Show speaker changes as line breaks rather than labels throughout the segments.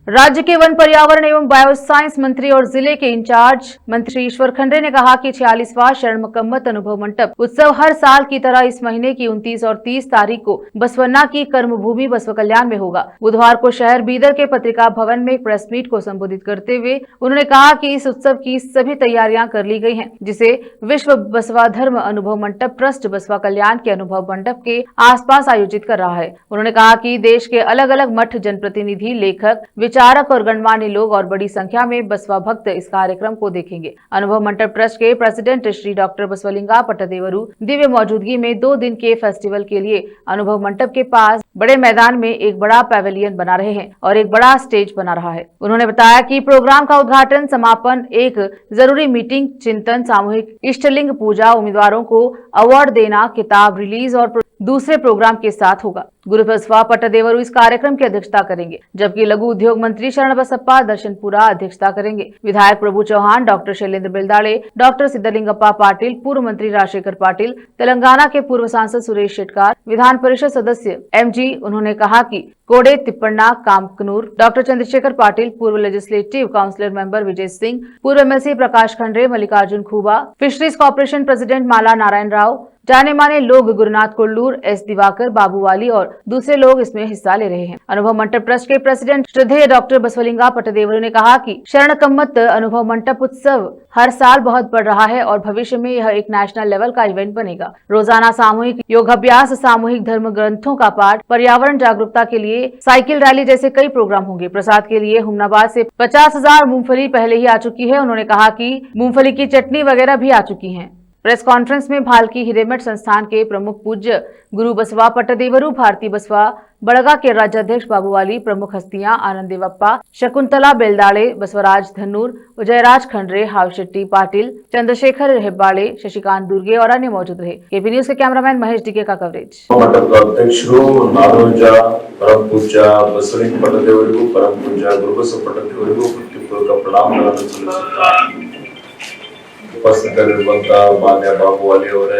राज्य के वन पर्यावरण एवं बायोसाइंस मंत्री और जिले के इंचार्ज मंत्री ईश्वर खंडरे ने कहा कि 46वां शरण मकम्मत अनुभव मंडप उत्सव हर साल की तरह इस महीने की 29 और 30 तारीख को बसवन्ना की कर्मभूमि बसव कल्याण में होगा। बुधवार को शहर बीदर के पत्रिका भवन में एक प्रेस मीट को संबोधित करते हुए उन्होंने कहा कि इस उत्सव की सभी तैयारियां कर ली गई हैं, जिसे विश्व बसवा धर्म अनुभव मंडप ट्रस्ट बसवा कल्याण के अनुभव मंडप के आसपास आयोजित कर रहा है। उन्होंने कहा कि देश के अलग अलग मठ, जनप्रतिनिधि, लेखक, विचारक और गणमान्य लोग और बड़ी संख्या में बसवा भक्त इस कार्यक्रम को देखेंगे। अनुभव मंडप ट्रस्ट के प्रेसिडेंट श्री डॉक्टर बसवलिंगा पट्टदेवरू दिव्य मौजूदगी में 2 दिन के फेस्टिवल के लिए अनुभव मंडप के पास बड़े मैदान में एक बड़ा पैवेलियन बना रहे हैं और एक बड़ा स्टेज बना रहा है। उन्होंने बताया कि प्रोग्राम का उद्घाटन, समापन, एक जरूरी मीटिंग, चिंतन, सामूहिक इष्टलिंग पूजा, उम्मीदवारों को अवार्ड देना, किताब रिलीज और दूसरे प्रोग्राम के साथ होगा। गुरु बसवा पट्टदेवरू इस कार्यक्रम की अध्यक्षता करेंगे, जबकि लघु उद्योग मंत्री शरण बसप्पा दर्शनपुरा अध्यक्षता करेंगे। विधायक प्रभु चौहान, डॉक्टर शैलेंद्र बेलदाड़े, डॉक्टर सिद्धलिंगप्पा पाटिल, पूर्व मंत्री राजशेखर पाटिल, तेलंगाना के पूर्व सांसद सुरेश शेटकार, विधान परिषद सदस्य MG। उन्होंने कहा कि कोडे तिप्पण्णा कामकनूर, डॉक्टर चंद्रशेखर पाटिल, पूर्व legislative councillor member Vijay Singh, पूर्व MLC प्रकाश Khandre, Mallikarjun खूबा, fisheries corporation president माला नारायण राव, जाने माने लोग गुरुनाथ कोल्लूर, S दिवाकर, बाबू वाली और दूसरे लोग इसमें हिस्सा ले रहे हैं। अनुभव मंडप ट्रस्ट के प्रेसिडेंट श्रद्धेय डॉक्टर बसवलिंगा पट्टदेवरू ने कहा कि शरण कम्मत अनुभव मंडप उत्सव हर साल बहुत बढ़ रहा है और भविष्य में यह एक नेशनल लेवल का इवेंट बनेगा। रोजाना सामूहिक योगाभ्यास, सामूहिक धर्म ग्रंथों का पाठ, पर्यावरण जागरूकता के लिए साइकिल रैली जैसे कई प्रोग्राम होंगे। प्रसाद के लिए हुमनाबाद से 50,000 मूंगफली पहले ही आ चुकी है। उन्होंने कहा कि मूंगफली की चटनी वगैरह भी आ चुकी है। प्रेस कॉन्फ्रेंस में भालकी हिरेमठ संस्थान के प्रमुख पूज्य गुरु बसवा पट्टदेवरू, भारती बसवा बड़गा के राज्याध्यक्ष बाबूवाली, प्रमुख हस्तियां आनंद देवप्पा, शकुंतला बेलदाड़े, बसवराज धन्नूर, उजयराज खंडरे, हावशेट्टी पाटिल, चंद्रशेखर हेब्बाड़े, शशिकांत दुर्गे और अन्य मौजूद रहे। केपी न्यूज के कैमरामैन महेश डीके का कवरेज।
अध्यक्षರು ನಾಡೋಜ ಪರಮ ಪೂಜ್ಯ ಬಸವಲಿಂಗ ಪಟ್ಟದೇವರಿಗೂ ಪರಮ ಪೂಜ್ಯ ಗುರು ಬಸವ ಪಟ್ಟದೇವರಿಗೂ ಹೃತ್ಪೂರ್ವಕ ಪ್ರಣಾಮಗಳನ್ನು ಸಲ್ಲಿಸುತ್ತಾ ಉಪಸ್ಥಿತರಿರುವಂತಹ ಮಾನ್ಯ ಬಾಬು ವಾಲಿ ಅವರೇ,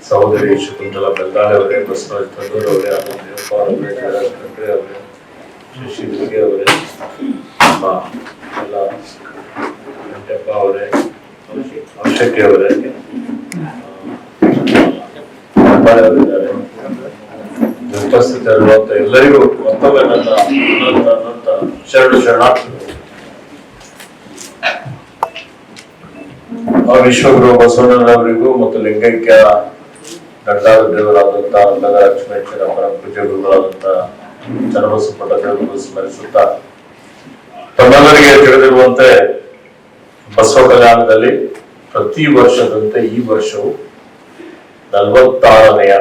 ಸಹೋದರಿ ಶಕುಂತಲಾ ಬೆಲ್ದಾಳೆ ಅವರೇ, ಬಸವರಾಜ್ ತನ್ನೂರ್ ಅವರೇ, ಆನಂದ ದೇವಪ್ಪ ಅವರೇ, ಜಯರಾಜ್ ಖಂಡ್ರೆ ಅವರೇ, ಶಶಿ ದುರ್ಗೆ ಅವರೇ, ಎಲ್ಲ ವೆಂಕಟಪ್ಪ ಅವರೇ, ಶೆಟ್ಟಿ ಅವರೇ, ಅವರಿದ್ದಾರೆ, ಉಪಸ್ಥಿತರಿರುವಂತ ಎಲ್ಲರಿಗೂ ಮತ್ತೊಮ್ಮೆ ನನ್ನ ಶರಣಾರ್ಥಿಗಳು. ವಿಶ್ವಗುರು ಬಸವಣ್ಣನವರಿಗೂ ಮತ್ತು ಲಿಂಗೈಕ್ಯ ಗಂಡಾದ ದೇವರಾದಂತಹ ಲಕ್ಷಮೇಶ್ವರ ಪರಮ ಪೂಜ್ಯ ಗುರುಗಳಾದಂತಹ ಚನ್ನಬಸವ ಪಟ್ಟದೇವರನ್ನು ಸ್ಮರಿಸುತ್ತಾ, ತಮ್ಮೆಲ್ಲರಿಗೆ ತಿಳಿದಿರುವಂತೆ ಬಸವ ಕಲ್ಯಾಣದಲ್ಲಿ ಪ್ರತಿ ವರ್ಷದಂತೆ ಈ ವರ್ಷವು 46ನೆಯ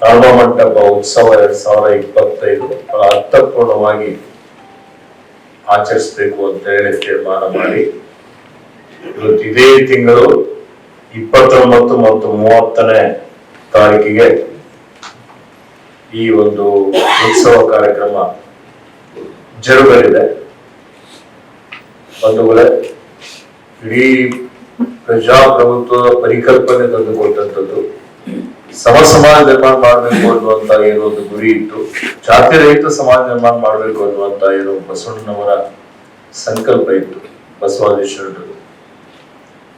ಅನುಭವ ಮಂಟಪ ಉತ್ಸವ 2025 ಅರ್ಥಪೂರ್ಣವಾಗಿ ಆಚರಿಸಬೇಕು ಅಂತ ಹೇಳಿ ತೀರ್ಮಾನ ಮಾಡಿ ಇವತ್ತು ಇದೇ ತಿಂಗಳು 29 ಮತ್ತು 30ನೇ ತಾರೀಕಿಗೆ ಈ ಒಂದು ಉತ್ಸವ ಕಾರ್ಯಕ್ರಮ ಜರುಗಲಿದೆ. ಬಂಧುಗಳೇ, ಇಡೀ ಪ್ರಜಾಪ್ರಭುತ್ವದ ಪರಿಕಲ್ಪನೆ ತಂದುಕೊಟ್ಟಂಥದ್ದು ಸಮಾಜ ನಿರ್ಮಾಣ ಮಾಡಬೇಕು ಅನ್ನುವಂತ ಏನೋ ಒಂದು ಗುರಿ ಇತ್ತು. ಜಾತಿ ರಹಿತ ಸಮಾಜ ನಿರ್ಮಾಣ ಮಾಡಬೇಕು ಅನ್ನುವಂತ ಏನೋ ಬಸವಣ್ಣನವರ ಸಂಕಲ್ಪ ಇತ್ತು ಬಸವಾದೀಶ್ವರರು.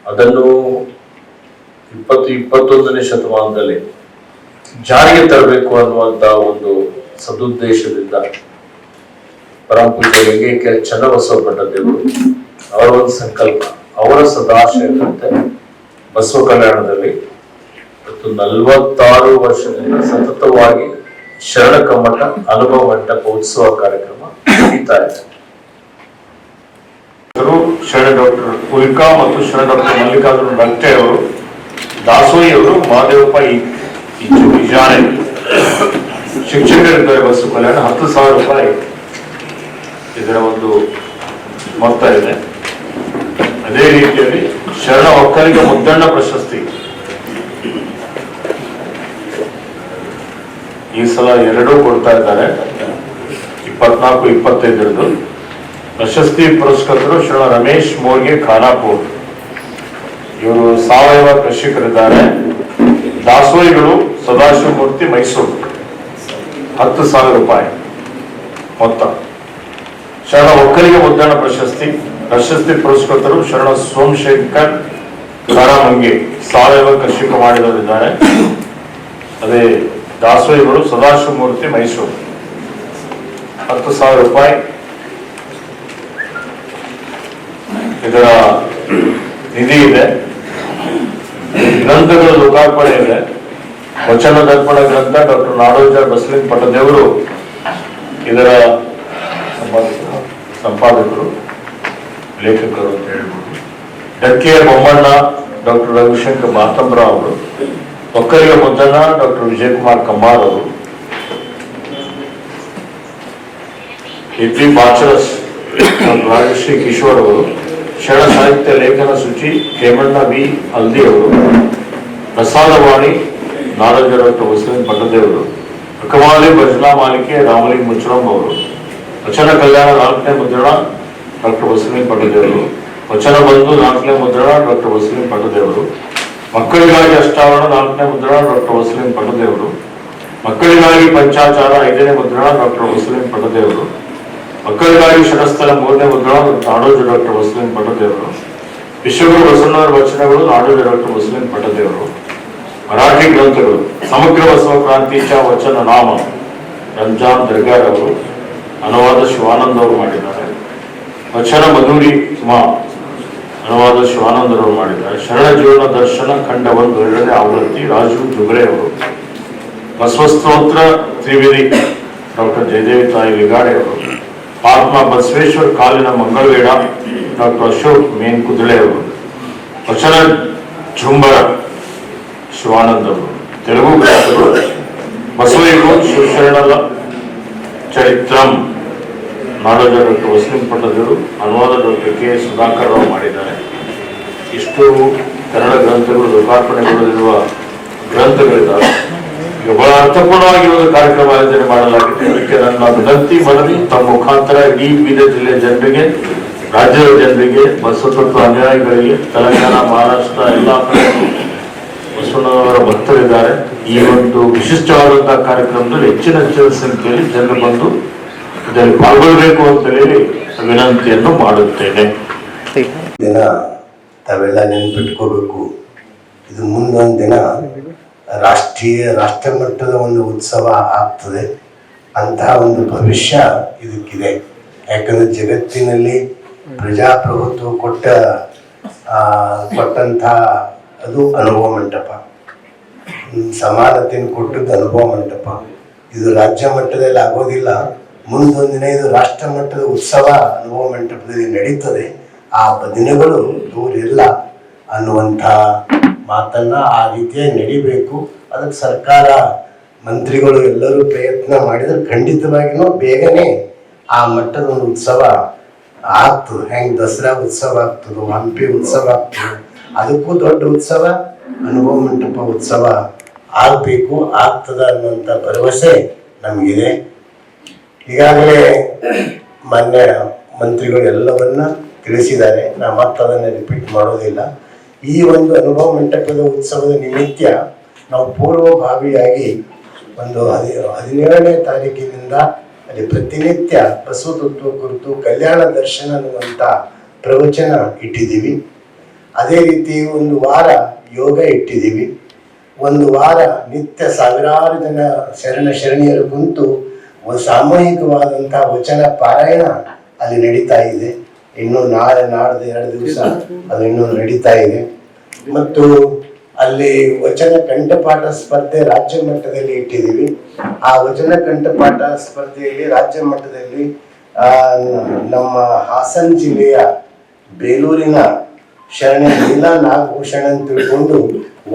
ಅದನ್ನು 21ನೇ ಶತಮಾನದಲ್ಲಿ ಜಾರಿಗೆ ತರಬೇಕು ಅನ್ನುವಂತ ಒಂದು ಸದುದ್ದೇಶದಿಂದ ಪರಮ ಪೂಜ್ಯ ಲಿಂಗೈಕ್ಯ ಚನ್ನಬಸವ ಪಟ್ಟದೇವರು ಅವರ ಒಂದು ಸಂಕಲ್ಪ, ಅವರ ಸದಾಶಯದಂತೆ ಬಸವ ಕಲ್ಯಾಣದಲ್ಲಿ 46 ವರ್ಷದಿಂದ ಸತತವಾಗಿ ಶರಣ ಕಮ್ಮಟ ಅನುಭವ ಮಂಟಪ ಉತ್ಸವ ಕಾರ್ಯಕ್ರಮ ನಡೀತಾ ಇದೆ. ಶರಣ ಡಾಕ್ಟರ್ ಉಲ್ಕಾ ಮತ್ತು ಶರಣ ಡಾಕ್ಟರ್ ಮಲ್ಲಿಕಾರ್ಜುನ ಡಂಟೆ ಅವರು, ದಾಸೋಹಿ ಅವರು, ಮಹಾದೇವಪ್ಪ ಇಜಾನೆ ಶಿಕ್ಷಕರಿದ್ದಾರೆ. ಬಸವ ಕಲ್ಯಾಣ 10,000 ರೂಪಾಯಿ ಇದರ ಒಂದು ಮೊತ್ತ ಇದೆ. ಅದೇ ರೀತಿಯಲ್ಲಿ ಶರಣ ಒಕ್ಕಲಿಗ ಮುದ್ದಣ್ಣ ಪ್ರಶಸ್ತಿ ಈ ಸಲ 2 ಕೊಡ್ತಾ ಇದ್ದಾರೆ, 24-25 ಪ್ರಶಸ್ತಿ ಪುರಸ್ಕೃತರು ಶರಣ ರಮೇಶ್ ಮೋರ್ಗೆ ಖಾನಾಪುರ್, ಇವರು ಸಾವಯವ ಕೃಷಿಕರಿದ್ದಾರೆ. ದಾಸೋಹಿಗಳು ಸದಾಶಿವಮೂರ್ತಿ ಮೈಸೂರು 10,000 ರೂಪಾಯಿ ಮೊತ್ತ. ಶರಣ ಒಕ್ಕಲಿಗ ಮುದ್ದಣ್ಣ ಪ್ರಶಸ್ತಿ ಪುರಸ್ಕೃತರು ಶರಣ ಸೋಮಶೇಖರ್ ಕಾರಾಮಂಗಿ ಸಾವಯವ ಕೃಷಿ ಮಾಡಿದವರಿದ್ದಾರೆ. ಅದೇ ದಾಸೋಹಿಗಳು ಸದಾಶಿವಮೂರ್ತಿ ಮೈಸೂರು 10,000 ರೂಪಾಯಿ. ಇದರ ನಿಧಿ ಇದೆ. ಗ್ರಂಥಗಳ ಲೋಕಾರ್ಪಣೆ ಇದೆ. ವಚನ ದರ್ಪಣ ಗ್ರಂಥ ಡಾಕ್ಟರ್ ನಾಡೋಜ ಬಸಲಿಂಗ ಪಟ್ಟದೇವರು ಇದರ ಸಂಪಾದಕರು, ಲೇಖಕರು ಅಂತ ಹೇಳ್ಬೋದು. ಡಕ್ಕೆಯ ಬೊಮ್ಮಣ್ಣ ಡಾಕ್ಟರ್ ರವಿಶಂಕರ್ ಮಾತಂಬ್ರಾವ್ ಅವರು, ಒಕ್ಕಲಿಗ ಮುದ್ದಣ್ಣ ಡಾಕ್ಟರ್ ವಿಜಯಕುಮಾರ್ ಕಮ್ಮಾರ್ ಅವರು, ಇಡ್ಲಿ ಬಾಚರಸ್ ಡಾಕ್ಟರ್ ರಾಜಶ್ರೀ ಕಿಶೋರ್ ಅವರು, ಶರಣ ಸಾಹಿತ್ಯ ಲೇಖನ ಸೂಚಿ ಹೇಮಣ್ಣ ವಿ ಹಲ್ದಿ ಅವರು, ಪ್ರಸಾದವಾಣಿ ನಾಡೋಜ ಡಾಕ್ಟರ್ ಬಸಲಿಂಗ ಪಟ್ಟದೇವರು, ಅಕಮಾಲಿ ಭಜನಾ ಮಾಲಿಕೆ ರಾಮಲಿಂಗ ಮುಚ್ಚರಂ ಅವರು, ವಚನ ಕಲ್ಯಾಣ 4ನೇ ಮುದ್ರಣ ಡಾಕ್ಟರ್ ಬಸಲಿಂಗ ಪಟ್ಟದೇವರು, ವಚನ ಬಂಧು 4ನೇ ಮುದ್ರಣ ಡಾಕ್ಟರ್ ಬಸಲಿಂಗ ಪಟ್ಟದೇವರು, ಮಕ್ಕಳಿಗಾಗಿ ಅಷ್ಟಾವರಣ 4ನೇ ಮುದ್ರಣ ಡಾಕ್ಟರ್ ಬಸಲಿಂಗ ಪಟ್ಟದೇವರು, ಮಕ್ಕಳಿಗಾಗಿ ಪಂಚಾಚಾರ 5ನೇ ಮುದ್ರಣ ಡಾಕ್ಟರ್ ಬಸಲಿಂಗ ಪಟ್ಟದೇವರು, ಮಕ್ಕಳಿಗಾಗಿ ಷಡಸ್ಥಲ 3ನೇ ಮುದ್ರಣ ನಾಡೋಜ ಡಾಕ್ಟರ್ ಬಸಲಿಂಗ ಪಟ್ಟದೇವರು, ವಿಶ್ವಗುರು ಬಸವಣ್ಣವರ ವಚನಗಳು ನಾಡೋಜ ಡಾಕ್ಟರ್ ಬಸಲಿಂಗ ಪಟ್ಟದೇವರು, ಮರಾಠಿ ಗ್ರಂಥಗಳು ಸಮಗ್ರ ಬಸವ ಕ್ರಾಂತಿಚ ವಚನ ನಾಮ ರಂಜಾನ್ ದರ್ಗಾರ್ ಅವರು, ಅನುವಾದ ಶಿವಾನಂದ ಅವರು ಮಾಡಿದ್ದಾರೆ. ವಚನ ಮಧುರಿ ಮಾ ಅನುವಾದ ಶಿವಾನಂದರವರು ಮಾಡಿದ್ದಾರೆ. ಶರಣ ಜೀವನ ದರ್ಶನ ಖಂಡ 1 2ನೇ ಆವೃತ್ತಿ ರಾಜು ಜುಗ್ರೆ ಅವರು, ಬಸವಸ್ತೋತ್ರ ತ್ರಿವೇದಿ ಡಾಕ್ಟರ್ ಜಯದೇವಿ ತಾಯಿ ಲಿಗಾಡೆ ಅವರು, ಆತ್ಮ ಬಸವೇಶ್ವರ ಕಾಲಿನ ಮಂಗಳವೇಡ ಡಾಕ್ಟರ್ ಅಶೋಕ್ ಮೇನ್ ಕುದಳೆ ಅವರು, ವಚನ ಜುಂಬರ ಶಿವಾನಂದ ಅವರು, ತೆಲುಗು ಗ್ರಂಥಗಳು ಬಸವಯ್ಯರು ಶಿವಶರಣರ ಚರಿತ್ರಂ ನಾಡೋಜ ಡಾಕ್ಟರ್ ಬಸಲಿಂಗ ಪಟ್ಟದೇವರು, ಅನುವಾದ ಡಾಕ್ಟರ್ ಕೆ ಸುಧಾಕರ್ ರಾವ್ ಮಾಡಿದ್ದಾರೆ. ಇಷ್ಟು ಕನ್ನಡ ಗ್ರಂಥಗಳು ಲೋಕಾರ್ಪಣೆಗೊಳ್ಳಲಿರುವ ಗ್ರಂಥಗಳಿದ್ದಾವೆ. ಈಗ ಬಹಳ ಅರ್ಥಪೂರ್ಣವಾಗಿ ಒಂದು ಕಾರ್ಯಕ್ರಮ ಆಯೋಜನೆ ಮಾಡಲಾಗಿದೆ. ಅದಕ್ಕೆ ನನ್ನ ವಿನಂತಿ ಮನವಿ ತಮ್ಮ ಮುಖಾಂತರ ಇಡೀ ಬೀದರ್ ಜಿಲ್ಲೆಯ ಜನರಿಗೆ, ರಾಜ್ಯದ ಜನರಿಗೆ, ಬಸವತತ್ವ ಅನುಯಾಯಿಗಳಿಗೆ, ತೆಲಂಗಾಣ, ಮಹಾರಾಷ್ಟ್ರ ಎಲ್ಲ ಕಡೆ ಬಸವಣ್ಣವರ ಭಕ್ತರಿದ್ದಾರೆ. ಈ ಒಂದು ವಿಶಿಷ್ಟವಾದಂತಹ ಕಾರ್ಯಕ್ರಮದಲ್ಲಿ ಹೆಚ್ಚಿನ ಸಂಖ್ಯೆಯಲ್ಲಿ ಜನರು ಬಂದು ಇದರಲ್ಲಿ ಪಾಲ್ಗೊಳ್ಳಬೇಕು ಅಂತ ಹೇಳಿ ವಿನಂತಿಯನ್ನು ಮಾಡುತ್ತೇನೆ.
ದಿನ ತಾವೆಲ್ಲ ನೆನ್ಪಿಟ್ಕೋಬೇಕು. ಇದು ಮುಂದೊಂದು ದಿನ ರಾಷ್ಟ್ರ ಮಟ್ಟದ ಒಂದು ಉತ್ಸವ ಆಗ್ತದೆ. ಅಂತಹ ಒಂದು ಭವಿಷ್ಯ ಇದಕ್ಕಿದೆ. ಯಾಕಂದ್ರೆ ಜಗತ್ತಿನಲ್ಲಿ ಪ್ರಜಾಪ್ರಭುತ್ವ ಕೊಟ್ಟಂಥ ಅದು ಅನುಭವ ಮಂಟಪ, ಸಮಾನತೆಯನ್ನು ಕೊಟ್ಟದ್ದು ಅನುಭವ ಮಂಟಪ. ಇದು ರಾಜ್ಯ ಮಟ್ಟದಲ್ಲಿ ಆಗೋದಿಲ್ಲ. ಮುಂದೊಂದು ದಿನ ಇದು ರಾಷ್ಟ್ರ ಮಟ್ಟದ ಉತ್ಸವ ಅನುಭವ ಮಂಟಪದಲ್ಲಿ ನಡೀತದೆ. ಆ ದಿನಗಳು ದೂರಿಲ್ಲ ಅನ್ನುವಂಥ ಮಾತನ್ನ ಆ ರೀತಿಯಾಗಿ ನಡಿಬೇಕು. ಅದಕ್ಕೆ ಸರ್ಕಾರ, ಮಂತ್ರಿಗಳು ಎಲ್ಲರೂ ಪ್ರಯತ್ನ ಮಾಡಿದ್ರೆ ಖಂಡಿತವಾಗಿಯೂ ಬೇಗನೆ ಆ ಮಟ್ಟದ ಒಂದು ಉತ್ಸವ ಆಗ್ತದೆ. ಹೆಂಗೆ ದಸರಾ ಉತ್ಸವ ಆಗ್ತದೋ, ಹಂಪಿ ಉತ್ಸವ ಆಗ್ತದೆ, ಅದಕ್ಕೂ ದೊಡ್ಡ ಉತ್ಸವ ಅನುಭವ ಮಂಟಪ ಉತ್ಸವ ಆಗಬೇಕು, ಆಗ್ತದ ಅನ್ನುವಂಥ ಭರವಸೆ ನಮಗಿದೆ. ಈಗಾಗಲೇ ಮಾನ್ಯ ಮಂತ್ರಿಗಳು ಎಲ್ಲವನ್ನ ತಿಳಿಸಿದ್ದಾರೆ. ನಾ ಮತ್ತೆ ಅದನ್ನು ರಿಪೀಟ್ ಮಾಡೋದಿಲ್ಲ. ಈ ಒಂದು ಅನುಭವ ಮಂಟಪದ ಉತ್ಸವದ ನಿಮಿತ್ತ ನಾವು ಪೂರ್ವಭಾವಿಯಾಗಿ ಒಂದು 17ನೇ ತಾರೀಕಿನಿಂದ ಅಲ್ಲಿ ಪ್ರತಿನಿತ್ಯ ಬಸವತತ್ವ ಕುರಿತು ಕಲ್ಯಾಣ ದರ್ಶನ ಅನ್ನುವಂಥ ಪ್ರವಚನ ಇಟ್ಟಿದ್ದೀವಿ. ಅದೇ ರೀತಿ ಒಂದು ವಾರ ಯೋಗ ಇಟ್ಟಿದ್ದೀವಿ. ಒಂದು ವಾರ ನಿತ್ಯ ಸಾವಿರಾರು ಜನ ಶರಣಿಯರು ಕುಂತು ಒಂದು ಸಾಮೂಹಿಕವಾದಂಥ ವಚನ ಪಾರಾಯಣ ಅಲ್ಲಿ ನಡೀತಾ ಇದೆ. ಇನ್ನು ನಾಡ್ದು 2 ದಿವಸ ಅದು ಇನ್ನೂ ನಡೀತಾ ಇದೆ. ಮತ್ತು ಅಲ್ಲಿ ವಚನ ಕಂಠಪಾಠ ಸ್ಪರ್ಧೆ ರಾಜ್ಯ ಮಟ್ಟದಲ್ಲಿ ಇಟ್ಟಿದ್ದೀವಿ. ಆ ವಚನ ಕಂಠಪಾಠ ಸ್ಪರ್ಧೆಯಲ್ಲಿ ರಾಜ್ಯ ಮಟ್ಟದಲ್ಲಿ ನಮ್ಮ ಹಾಸನ ಜಿಲ್ಲೆಯ ಬೇಲೂರಿನ ಶರಣ ಲೀಲಾ ನಾಗಭೂಷಣ ಅಂತ ತಿಳ್ಕೊಂಡು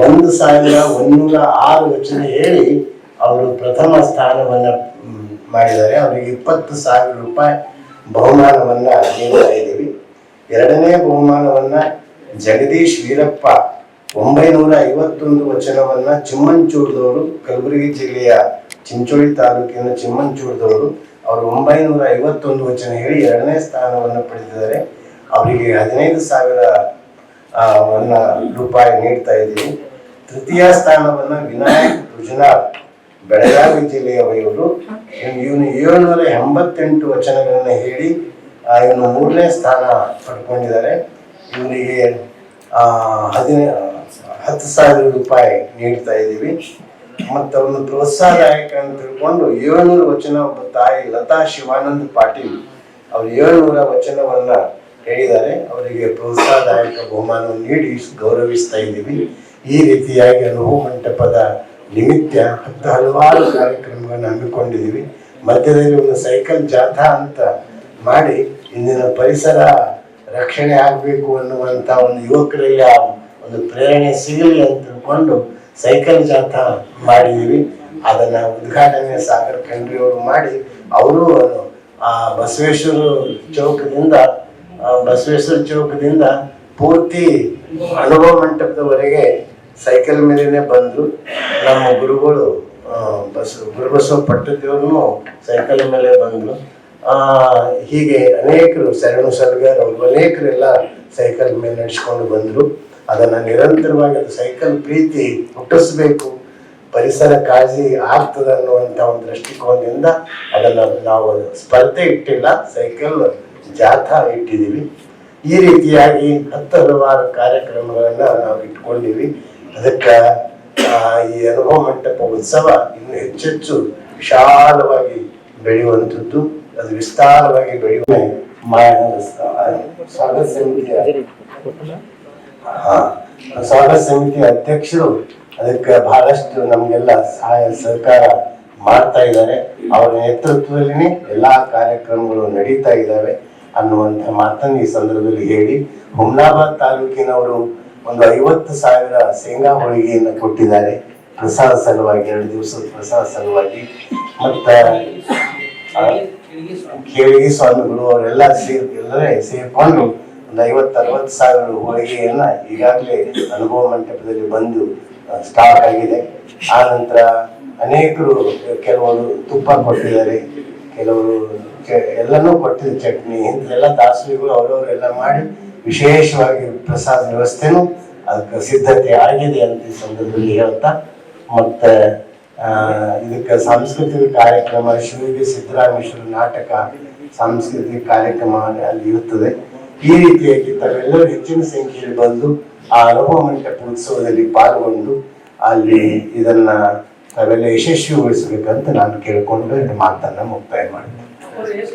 1106 ವಚನ ಹೇಳಿ ಅವರು ಪ್ರಥಮ ಸ್ಥಾನವನ್ನ ಮಾಡಿದ್ದಾರೆ. ಅವರಿಗೆ 20,000 ರೂಪಾಯಿ ಬಹುಮಾನವನ್ನ ನೀಡ್ತಾ ಇದ್ದೀವಿ. 2ನೇ ಬಹುಮಾನವನ್ನ ಜಗದೀಶ್ ವೀರಪ್ಪ 951 ವಚನವನ್ನ ಚಿಮ್ಮಂಚೂರ್ದವರು, ಕಲಬುರಗಿ ಜಿಲ್ಲೆಯ ಚಿಂಚೋಳಿ ತಾಲೂಕಿನ ಚಿಮ್ಮಂಚೂರ್ದವರು, ಅವರು 951 ವಚನ ಹೇಳಿ 2ನೇ ಸ್ಥಾನವನ್ನು ಪಡೆದಿದ್ದಾರೆ. ಅವರಿಗೆ 15,000 ರೂಪಾಯಿ ನೀಡ್ತಾ ಇದ್ದೀವಿ. ತೃತೀಯ ಸ್ಥಾನವನ್ನ ವಿನಾಯಕ್ ರುಜನಾರ್ ಬೆಳಗಾವಿ ಜಿಲ್ಲೆಯವರು, ಇವನು 788 ವಚನಗಳನ್ನ ಹೇಳಿ ಇನ್ನು 3ನೇ ಸ್ಥಾನ ಪಡ್ಕೊಂಡಿದ್ದಾರೆ. ಇವರಿಗೆ 10,000 ರೂಪಾಯಿ ನೀಡ್ತಾ ಇದ್ದೀವಿ. ಮತ್ತು ಅವ್ರನ್ನ ಪ್ರೋತ್ಸಾಹದಾಯಕ ಅಂತ ತಿಳ್ಕೊಂಡು 700 ವಚನ ಒಬ್ಬ ತಾಯಿ ಲತಾ ಶಿವಾನಂದ್ ಪಾಟೀಲ್ ಅವರು 700 ವಚನವನ್ನ ಹೇಳಿದ್ದಾರೆ. ಅವರಿಗೆ ಪ್ರೋತ್ಸಾಹದಾಯಕ ಬಹುಮಾನವನ್ನು ನೀಡಿ ಗೌರವಿಸ್ತಾ ಇದ್ದೀವಿ. ಈ ರೀತಿಯಾಗಿ ಅನುಭವ ಮಂಟಪದ ನಿಮಿತ್ತ ಹಲವಾರು ಕಾರ್ಯಕ್ರಮಗಳನ್ನು ಹಮ್ಮಿಕೊಂಡಿದ್ದೀವಿ. ಮಧ್ಯದಲ್ಲಿ ಒಂದು ಸೈಕಲ್ ಜಾಥಾ ಅಂತ ಮಾಡಿ ಇಂದಿನ ಪರಿಸರ ರಕ್ಷಣೆ ಆಗಬೇಕು ಅನ್ನುವಂಥ ಒಂದು ಯುವಕರಲ್ಲಿ ಆ ಒಂದು ಪ್ರೇರಣೆ ಸಿಗಲಿ ಅಂತ ತಿಳ್ಕೊಂಡು ಸೈಕಲ್ ಜಾಥಾ ಮಾಡಿದ್ದೀವಿ. ಅದನ್ನು ಉದ್ಘಾಟನೆ ಸಾಗರ್ ಖಂಡ್ರಿ ಅವರು ಮಾಡಿ ಅವರು ಆ ಬಸವೇಶ್ವರ ಚೌಕದಿಂದ ಪೂರ್ತಿ ಅನುಭವ ಮಂಟಪದವರೆಗೆ ಸೈಕಲ್ ಮೇಲೇನೆ ಬಂದರು. ನಮ್ಮ ಗುರುಗಳು ಗುರುಬಸವ ಪಟ್ಟದೇವ್ರು ಸೈಕಲ್ ಮೇಲೆ ಬಂದರು. ಹೀಗೆ ಅನೇಕರು ಶರಣು ಸಲ್ಗರ್ ಅವರು ಅನೇಕರೆಲ್ಲ ಸೈಕಲ್ ಮೇಲೆ ನಡೆಸ್ಕೊಂಡು ಬಂದರು. ಅದನ್ನು ನಿರಂತರವಾಗಿ ಅದು ಸೈಕಲ್ ಪ್ರೀತಿ ಹುಟ್ಟಿಸ್ಬೇಕು, ಪರಿಸರ ಕಾಳಜಿ ಆಗ್ತದೆ ಅನ್ನುವಂಥ ಒಂದು ದೃಷ್ಟಿಕೋನದಿಂದ ಅದನ್ನು ನಾವು ಸ್ಪರ್ಧೆ ಇಟ್ಟಿಲ್ಲ, ಸೈಕಲ್ ಜಾಥಾ ಇಟ್ಟಿದ್ದೀವಿ. ಈ ರೀತಿಯಾಗಿ ಹಲವಾರು ಕಾರ್ಯಕ್ರಮಗಳನ್ನು ನಾವು ಇಟ್ಕೊಂಡಿವಿ. ಅದಕ್ಕೆ ಈ ಅನುಭವ ಮಂಟಪ ಉತ್ಸವ ಇನ್ನು ಹೆಚ್ಚೆಚ್ಚು ವಿಶಾಲವಾಗಿ ಬೆಳೆಯುವಂಥದ್ದು, ಅದು ವಿಸ್ತಾರವಾಗಿ ಬೆಳೆಯುವ ಸ್ವಾಗತ ಸಮಿತಿ ಅಧ್ಯಕ್ಷರು ಅದಕ್ಕೆ ಬಹಳಷ್ಟು ನಮಗೆಲ್ಲ ಸಹಾಯ ಸಹಕಾರ ಮಾಡ್ತಾ ಇದ್ದಾರೆ. ಅವರ ನೇತೃತ್ವದಲ್ಲಿ ಎಲ್ಲಾ ಕಾರ್ಯಕ್ರಮಗಳು ನಡೀತಾ ಇದ್ದಾವೆ ಅನ್ನುವಂಥ ಮಾತನ್ನು ಈ ಸಂದರ್ಭದಲ್ಲಿ ಹೇಳಿ, ಹುಮ್ನಾಬಾದ್ ತಾಲೂಕಿನವರು ಒಂದು 50,000 ಶೇಂಗಾ ಹೋಳಿಗೆಯನ್ನು ಕೊಟ್ಟಿದ್ದಾರೆ ಪ್ರಸಾದ ಸಲುವಾಗಿ, 2 ದಿವಸದ ಪ್ರಸಾದ ಸಲುವಾಗಿ. ಮತ್ತು ಕೇಳಿಗೆ ಸ್ವಾಮಿಗಳು ಅವರೆಲ್ಲ ಸೇರ್ಕೊಂಡು ಒಂದು 50-60,000 ಹೋಳಿಗೆಯನ್ನ ಈಗಾಗಲೇ ಅನುಭವ ಮಂಟಪದಲ್ಲಿ ಬಂದು ಸ್ಟಾಕ್ ಆಗಿದೆ. ಆ ನಂತರ ಅನೇಕರು ಕೆಲವರು ತುಪ್ಪ ಕೊಟ್ಟಿದ್ದಾರೆ, ಕೆಲವರು ಎಲ್ಲನೂ ಕೊಟ್ಟಿದ್ದಾರೆ, ಚಟ್ನಿ ಇಂಥೆಲ್ಲ ದಾಸರಿಗಳು ಅವರವರೆಲ್ಲ ಮಾಡಿ ವಿಶೇಷವಾಗಿ ಪ್ರಸಾದ ವ್ಯವಸ್ಥೆನೂ ಅದಕ್ಕೆ ಸಿದ್ಧತೆ ಆಗಿದೆ ಅಂತ ಈ ಸಂದರ್ಭದಲ್ಲಿ ಹೇಳ್ತಾ, ಮತ್ತು ಇದಕ್ಕೆ ಸಾಂಸ್ಕೃತಿಕ ಕಾರ್ಯಕ್ರಮ ಶಿವಗಿ ಸಿದ್ದರಾಮೇಶ್ವರ ನಾಟಕ ಸಾಂಸ್ಕೃತಿಕ ಕಾರ್ಯಕ್ರಮ ಅಲ್ಲಿ ಇರುತ್ತದೆ. ಈ ರೀತಿಯಾಗಿ ತಾವೆಲ್ಲರೂ ಹೆಚ್ಚಿನ ಸಂಖ್ಯೆಯಲ್ಲಿ ಬಂದು ಆ ಅನುಭವ ಮಂಟಪ ಉತ್ಸವದಲ್ಲಿ ಪಾಲ್ಗೊಂಡು ಅಲ್ಲಿ ಇದನ್ನ ತಾವೆಲ್ಲ ಯಶಸ್ವಿಗೊಳಿಸಬೇಕಂತ ನಾನು ಕೇಳಿಕೊಂಡು ಮಾತನ್ನ ಮುಕ್ತಾಯ ಮಾಡ್ತೇನೆ.